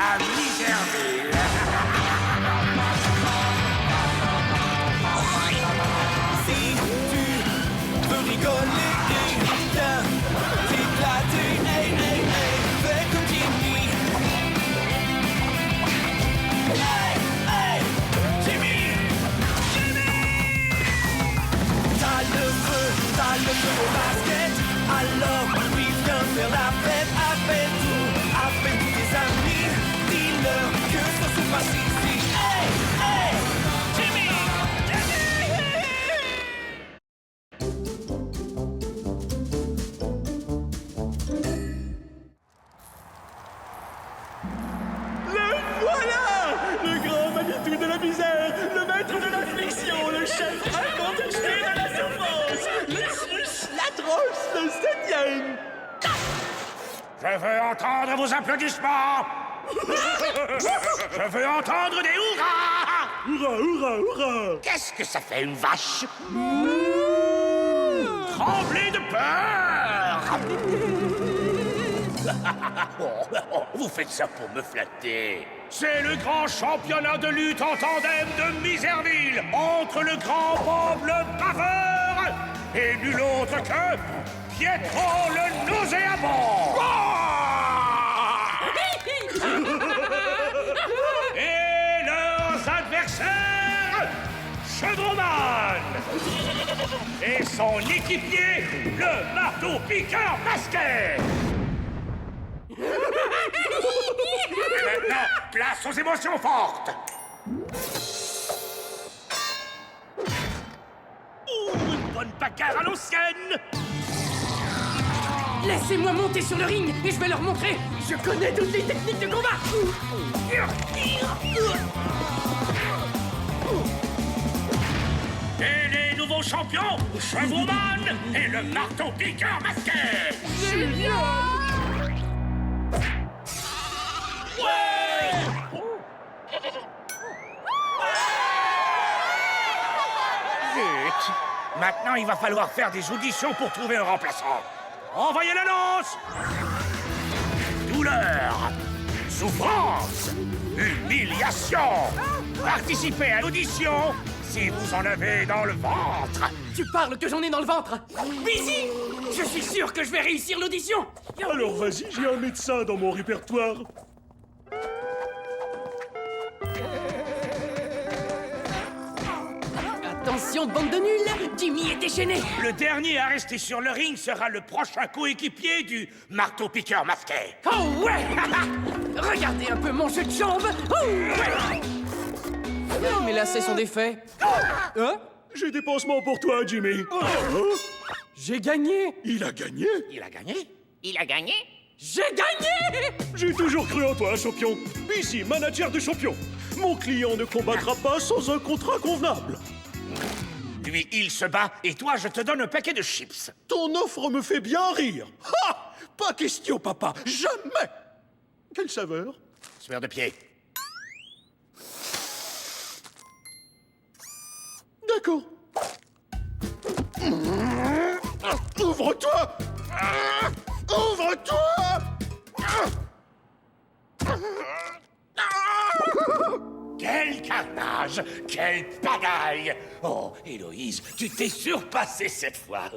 à Miserville. Si tu veux rigoler et bien t'éclater, hey, hey, hey, fais comme Jimmy. Hey, hey, Jimmy, Jimmy. T'as le feu au basket, alors oui, viens faire la fête. Appelle tous tes amis, dis-leur que ça se passe ici. Hey, hey, Jimmy, Voilà! Le grand Manitou de la misère, le maître de l'affliction, le chef incontesté de la souffrance, le l'atroce, le septième! Je veux entendre vos applaudissements. Je veux entendre des hurrahs. Hurrah, hurrah, hurrah! Qu'est-ce que ça fait, une vache? Tremblez de peur. Vous faites ça pour me flatter. C'est le grand championnat de lutte en tandem de Miserville entre le grand Bob le baveur et nul autre que Pietro le nauséabond. Et leurs adversaires, Chevroman et son équipier, le marteau-piqueur masqué. Et maintenant, place aux émotions fortes. Une bonne bagarre à l'ancienne. Laissez-moi monter sur le ring et je vais leur montrer. Je connais toutes les techniques de combat. Et les nouveaux champions, Chevroman et le marteau-piqueur masqué. Zut! Maintenant, il va falloir faire des auditions pour trouver un remplaçant. Envoyez l'annonce! Douleur, souffrance, humiliation. Participez à l'audition si vous en avez dans le ventre. Tu parles que j'en ai dans le ventre. Busy, je suis sûr que je vais réussir l'audition. Alors vas-y, j'ai un médecin dans mon répertoire. Attention, bande de nuls, Jimmy est déchaîné. Le dernier à rester sur le ring sera le prochain coéquipier du marteau-piqueur masqué. Oh ouais. Regardez un peu mon jeu de jambes. Oh ouais. Mais là, c'est son défait. Hein? J'ai des pansements pour toi, Jimmy. J'ai gagné. Il a gagné? Il a gagné? Il a gagné? J'ai gagné. J'ai toujours cru en toi, champion. Ici, manager de champion. Mon client ne combattra pas sans un contrat convenable. Lui, il se bat, et toi, je te donne un paquet de chips. Ton offre me fait bien rire. Ha! Pas question, papa. Jamais. Quelle saveur? Sueur de pied. D'accord. Ouvre-toi! Ouvre-toi! Quel carnage! Quelle pagaille! Oh, Héloïse, tu t'es surpassée cette fois.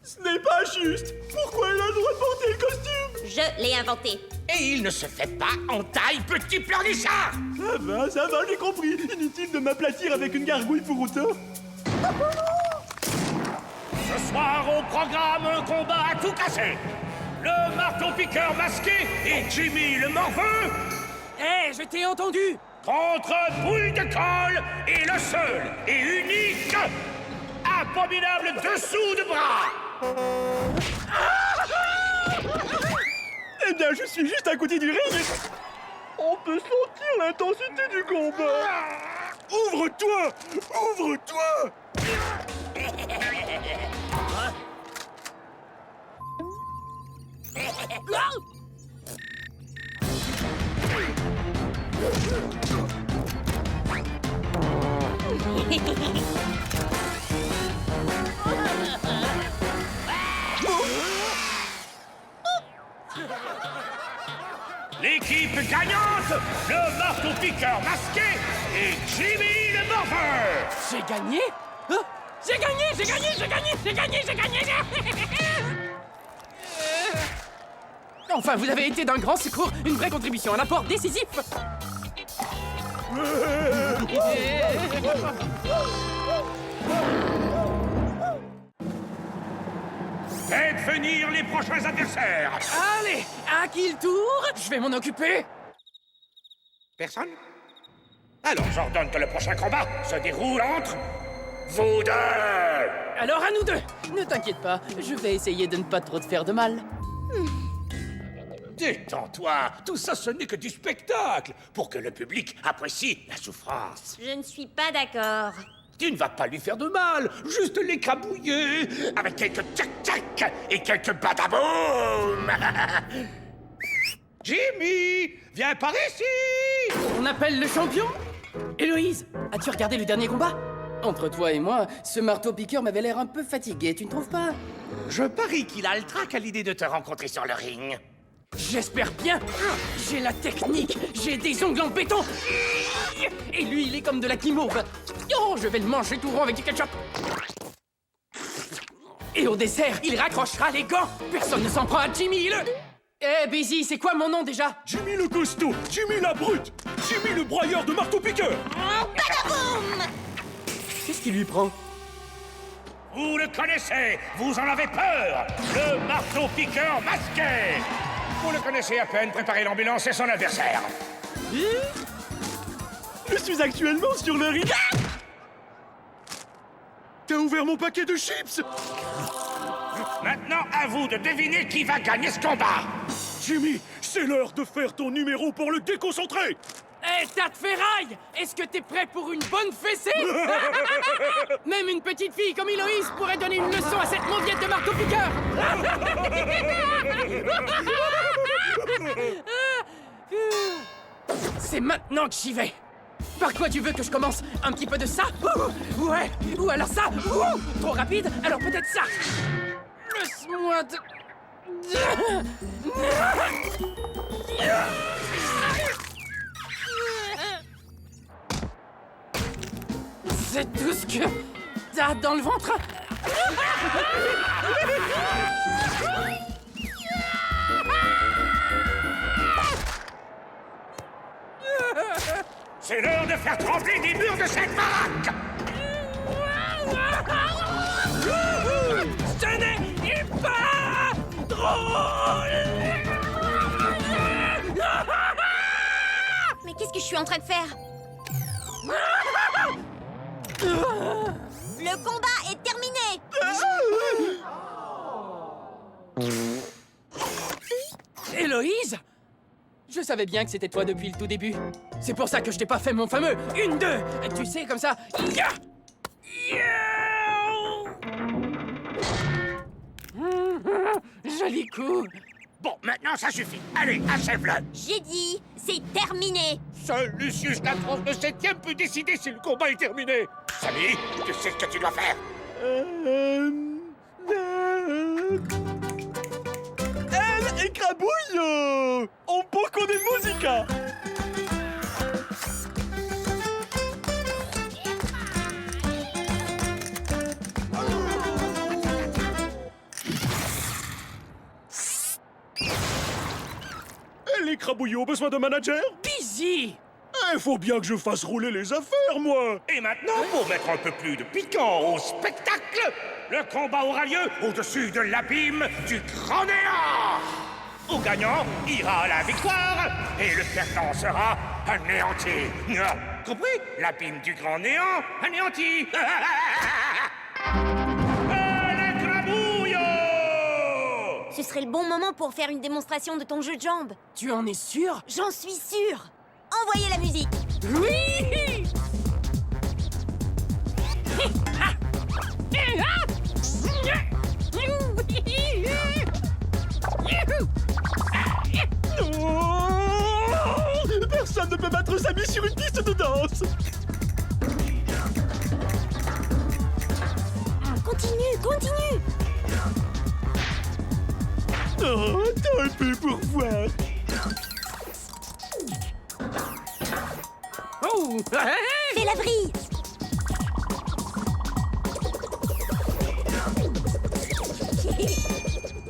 Ce n'est pas juste. Pourquoi elle a le droit de porter le costume? Je l'ai inventé. Et il ne se fait pas en taille, petit pleurnichard! Ça va, j'ai compris. Inutile de m'aplatir avec une gargouille pour autant. Ce soir, au programme, un combat à tout casser. Le marteau-piqueur masqué et Jimmy le morveux Hé, je t'ai entendu. contre Boule de Colle et le seul et unique abominable dessous de bras. Eh bien, je suis juste à côté du ring. On peut sentir l'intensité du combat. Ouvre-toi! Ouvre-toi! Les Équipe gagnante, le marteau-piqueur masqué et Jimmy le morveur. J'ai gagné? Hein? J'ai gagné, j'ai gagné, j'ai gagné, j'ai gagné, j'ai gagné. Enfin, vous avez été d'un grand secours, une vraie contribution, un apport décisif. Faites venir les prochains adversaires. Allez, à qui le tour? Je vais m'en occuper. Personne? Alors j'ordonne que le prochain combat se déroule entre vous deux. Alors à nous deux. Ne t'inquiète pas, je vais essayer de ne pas trop te faire de mal. Détends-toi, tout ça ce n'est que du spectacle, pour que le public apprécie la souffrance. Je ne suis pas d'accord. Tu ne vas pas lui faire de mal, juste l'écrabouiller, avec quelques tchac-tchac et quelques badaboum. Jimmy, viens par ici. On appelle le champion? Héloïse, as-tu regardé le dernier combat? Entre toi et moi, ce marteau-piqueur m'avait l'air un peu fatigué, tu ne trouves pas? Je parie qu'il a le trac à l'idée de te rencontrer sur le ring. J'espère bien. J'ai la technique, j'ai des ongles en béton. Et lui, il est comme de la guimauve. Oh, je vais le manger tout rond avec du ketchup. Et au dessert, il raccrochera les gants. Personne ne s'en prend à Jimmy, le... Eh, Busy, c'est quoi mon nom déjà? Jimmy le costaud, Jimmy la brute, Jimmy le broyeur de marteau-piqueur. Badaboum! Qu'est-ce qui lui prend? Vous le connaissez, vous en avez peur, le marteau-piqueur masqué. Vous le connaissez à peine, préparez l'ambulance et son adversaire. Je suis actuellement sur le ring. T'as ouvert mon paquet de chips. Maintenant, à vous de deviner qui va gagner ce combat. Jimmy, c'est l'heure de faire ton numéro pour le déconcentrer. Eh, tas de ferraille! Est-ce que t'es prêt pour une bonne fessée? Même une petite fille comme Héloïse pourrait donner une leçon à cette mauviette de marteau-piqueur! C'est maintenant que j'y vais! Par quoi tu veux que je commence? Un petit peu de ça? Ouais! Ou alors ça? Trop rapide? Alors peut-être ça! Laisse-moi te... C'est tout ce que t'as dans le ventre? C'est l'heure de faire trembler les murs de cette baraque. Ce n'est pas drôle! Mais qu'est-ce que je suis en train de faire? Le combat est terminé! Héloïse? Je savais bien que c'était toi depuis le tout début. C'est pour ça que je t'ai pas fait mon fameux 1, 2. Tu sais, comme ça. Ya! Joli coup. Bon, maintenant ça suffit. Allez, achève-le. J'ai dit, c'est terminé! Seul Lucius Latros de 7e peut décider si le combat est terminé. Samy, tu sais ce que tu dois faire. El écrabouille un poco de musica. L'écrabouillot, besoin de manager? Busy. Il faut bien que je fasse rouler les affaires, moi. Et maintenant, pour mettre un peu plus de piquant au spectacle, le combat aura lieu au-dessus de l'abîme du Grand Néant. Au gagnant ira à la victoire et le perdant sera anéanti. Compris? L'abîme du Grand Néant anéanti. Ce serait le bon moment pour faire une démonstration de ton jeu de jambes. Tu en es sûr? J'en suis sûre! Envoyez la musique! Oui! Personne ne peut battre Samy sur une piste de danse. Continue, continue! Oh, tant peu pour voir. Fais la vrille.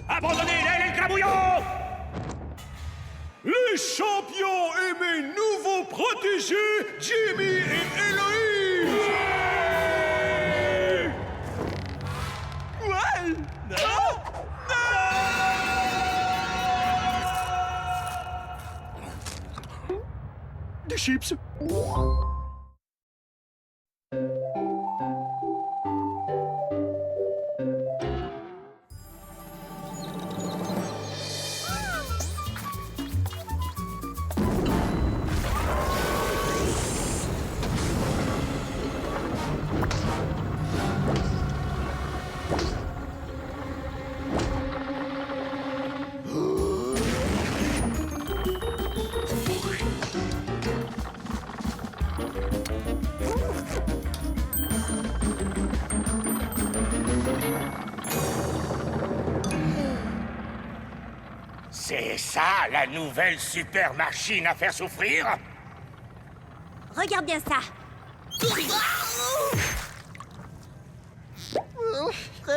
Abandonnez l'aile et le grabouillon! Les champions et mes nouveaux protégés, Jimmy et Héloïse! Ouais! Non! Des chips? C'est ça, la nouvelle super machine à faire souffrir? Regarde bien ça.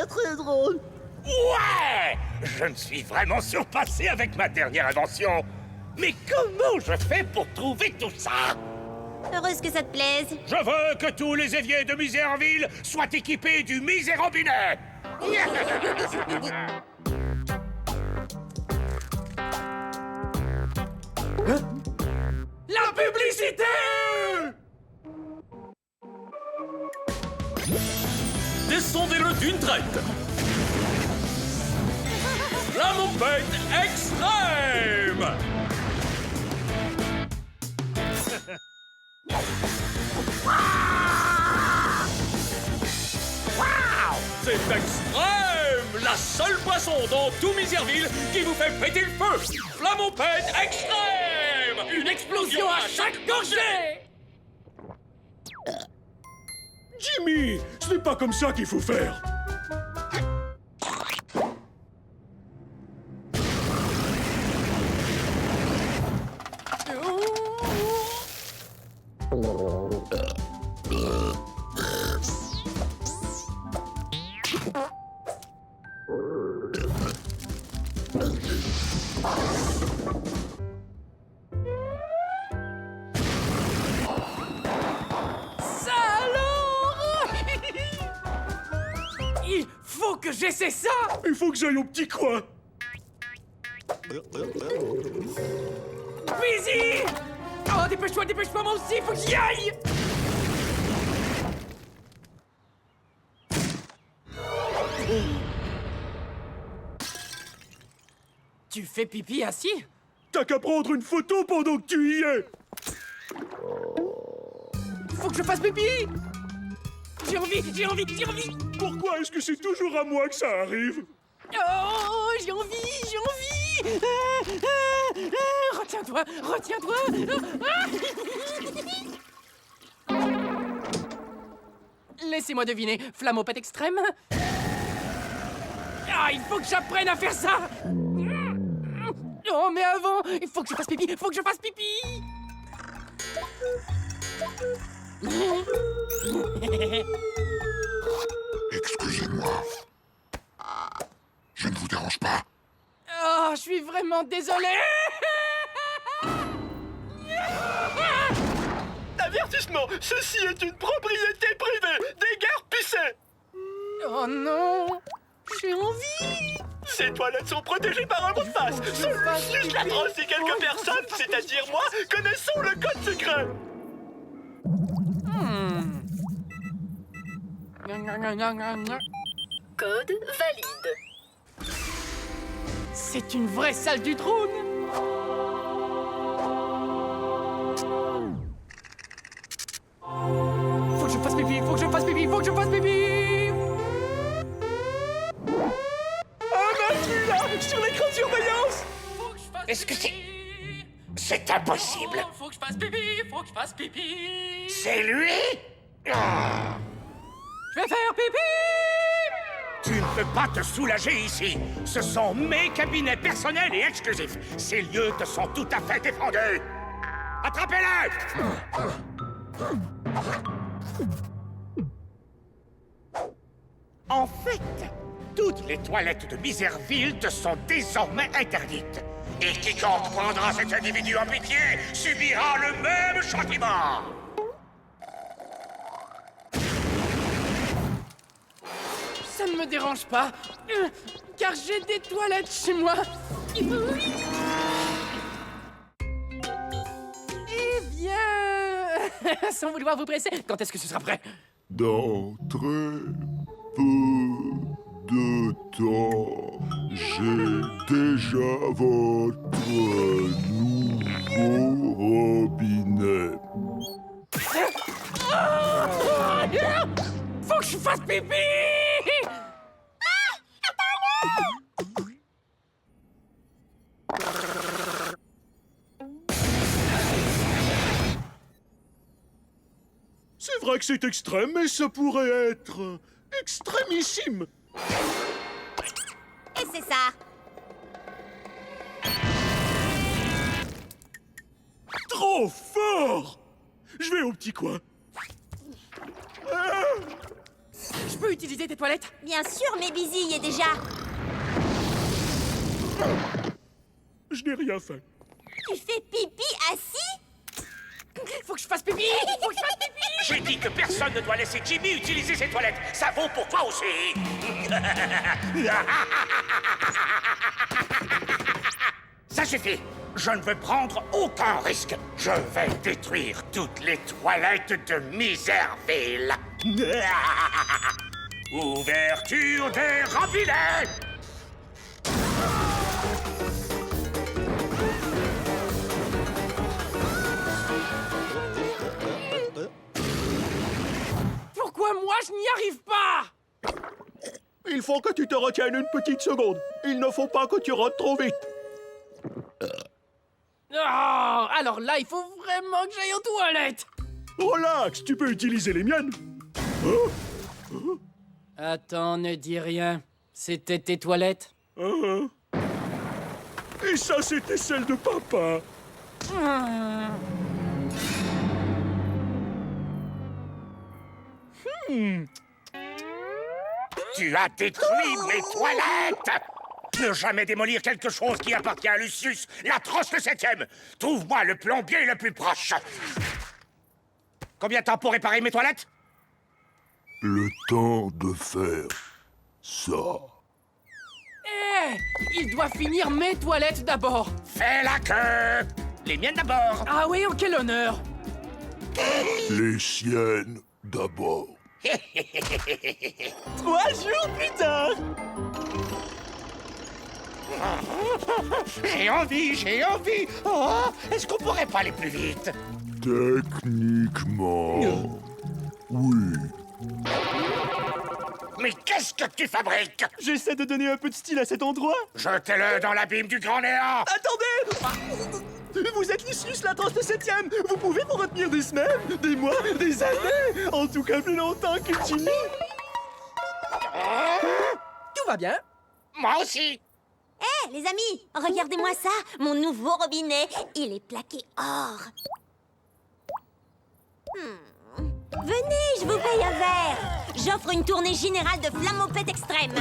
Très drôle. Ouais! Je me suis vraiment surpassé avec ma dernière invention. Mais comment je fais pour trouver tout ça? Heureuse que ça te plaise. Je veux que tous les éviers de Misérville soient équipés du Misérobinet. La publicité! Descendez-le d'une traite. La mompette extrême. C'est extrême! La seule boisson dans tout Miserville qui vous fait péter le feu! La mompette extrême! Une explosion à chaque gorgée! Jimmy, ce n'est pas comme ça qu'il faut faire. Il faut que j'essaie ça! Il faut que j'aille au petit coin. Busy! Oh, dépêche-toi, moi aussi, faut que j'y aille! Tu fais pipi assis? T'as qu'à prendre une photo pendant que tu y es. Faut que je fasse pipi! J'ai envie! Pourquoi est-ce que c'est toujours à moi que ça arrive? Oh, j'ai envie! Retiens-toi! Laissez-moi deviner, flammopette extrême? Ah, il faut que j'apprenne à faire ça! Oh, mais avant, il faut que je fasse pipi! Excusez-moi. Je ne vous dérange pas. Oh, je suis vraiment désolé! Avertissement, ceci est une propriété privée. Déguerpissez. Oh non! J'ai envie! Ces toilettes sont protégées par un mot de passe. Celui-ci, la drosse et quelques personnes, c'est-à-dire moi, connaissons le code secret. Code valide. C'est une vraie salle du trône! Faut que je fasse pipi! Ah, Mathieu, là, sur l'écran de surveillance. Est-ce que c'est impossible? Faut que je fasse pipi! C'est lui? Ah. Je vais faire pipi! Tu ne peux pas te soulager ici. Ce sont mes cabinets personnels et exclusifs. Ces lieux te sont tout à fait défendus. Attrapez-le! En fait, toutes les toilettes de Miserville te sont désormais interdites. Et quiconque prendra cet individu en pitié subira le même châtiment. Ça ne me dérange pas, car j'ai des toilettes chez moi. Eh bien, sans vouloir vous presser, quand est-ce que ce sera prêt? Dans très peu de temps, j'ai déjà votre nouveau robinet. Faut que je fasse pipi! C'est vrai que c'est extrême, mais ça pourrait être extrémissime. Et c'est ça. Trop fort! Je vais au petit coin. Je peux utiliser tes toilettes? Bien sûr, mais Busy y est déjà. Je n'ai rien fait. Tu fais pipi assis? Faut que je fasse pipi! Faut que je fasse pipi! J'ai dit que personne ne doit laisser Jimmy utiliser ses toilettes. Ça vaut pour toi aussi. Ça suffit. Je ne veux prendre aucun risque. Je vais détruire toutes les toilettes de Miserville. Ouverture des robinets. Pourquoi moi je n'y arrive pas? Il faut que tu te retiennes une petite seconde. Il ne faut pas que tu rentres trop vite. Oh, alors là, il faut vraiment que j'aille aux toilettes. Relax, tu peux utiliser les miennes. Attends, ne dis rien. C'était tes toilettes? Et ça, c'était celle de papa. Tu as détruit mes toilettes. Ne jamais démolir quelque chose qui appartient à Lucius, l'atroce le 7e. Trouve-moi le plombier le plus proche. Combien de temps pour réparer mes toilettes? Le temps de faire ça. Eh, il doit finir mes toilettes d'abord. Fais la queue. Les miennes d'abord. Ah oui, en quel honneur. Les siennes d'abord. 3 jours plus tard. J'ai envie, j'ai envie. Oh, est-ce qu'on pourrait pas aller plus vite? Techniquement, oui. Mais qu'est-ce que tu fabriques? J'essaie de donner un peu de style à cet endroit. Jetez-le dans l'abîme du grand néant. Attendez! Vous êtes Lucius, l'atroce le 7e. Vous pouvez vous retenir des semaines, des mois, des années. En tout cas, plus longtemps que Jimmy. Tout va bien. Moi aussi. Eh, les amis, regardez-moi ça, mon nouveau robinet. Il est plaqué or. Venez, je vous paye un verre. J'offre une tournée générale de flammopète extrême.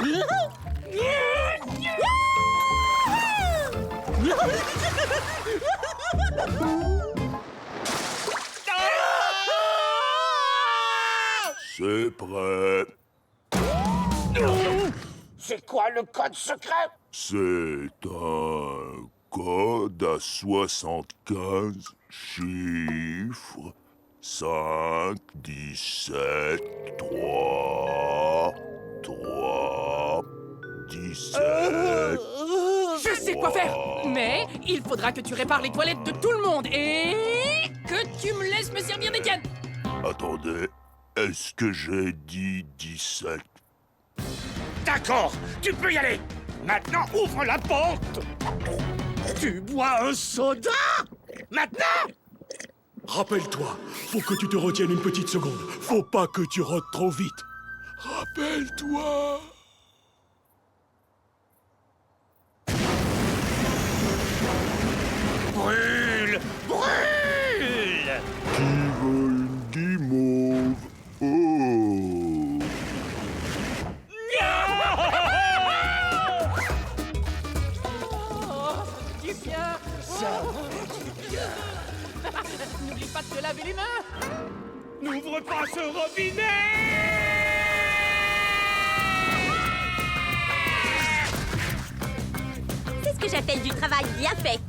C'est prêt. C'est quoi le code secret? C'est un code à 75 chiffres. 5, 17, 3, 17... Je sais quoi faire. Mais il faudra que tu répares les toilettes de tout le monde et que tu me laisses me servir des tiennes. Attendez, est-ce que j'ai dit 17? D'accord, tu peux y aller. Maintenant, ouvre la porte. Tu bois un soda? Maintenant? Rappelle-toi, faut que tu te retiennes une petite seconde. Faut pas que tu rotes trop vite. Rappelle-toi. Brûle! Brûle! Qui veut une N'oublie pas de te laver les mains. N'ouvre pas ce robinet! C'est ce que j'appelle du travail bien fait.